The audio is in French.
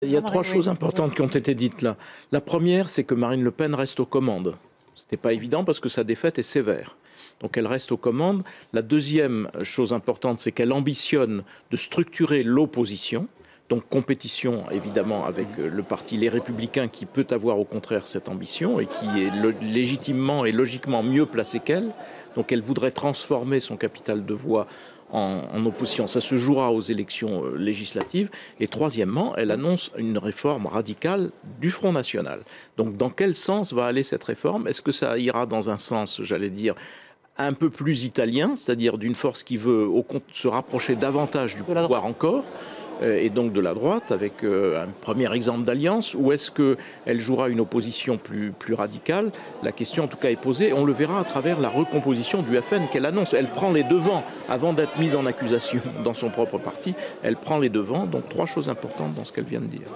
Il y a trois choses importantes qui ont été dites là. La première, c'est que Marine Le Pen reste aux commandes. Ce n'était pas évident parce que sa défaite est sévère. Donc elle reste aux commandes. La deuxième chose importante, c'est qu'elle ambitionne de structurer l'opposition. Donc compétition évidemment avec le parti Les Républicains qui peut avoir au contraire cette ambition et qui est légitimement et logiquement mieux placé qu'elle. Donc elle voudrait transformer son capital de voix en opposition. Ça se jouera aux élections législatives. Et troisièmement, elle annonce une réforme radicale du Front National. Donc dans quel sens va aller cette réforme? Est-ce que ça ira dans un sens, j'allais dire, un peu plus italien, c'est-à-dire d'une force qui veut se rapprocher davantage du pouvoir encore, et donc de la droite, avec un premier exemple d'alliance, ou est-ce qu'elle jouera une opposition plus radicale? La question en tout cas est posée. On le verra à travers la recomposition du FN qu'elle annonce. Elle prend les devants avant d'être mise en accusation dans son propre parti. Elle prend les devants, donc trois choses importantes dans ce qu'elle vient de dire.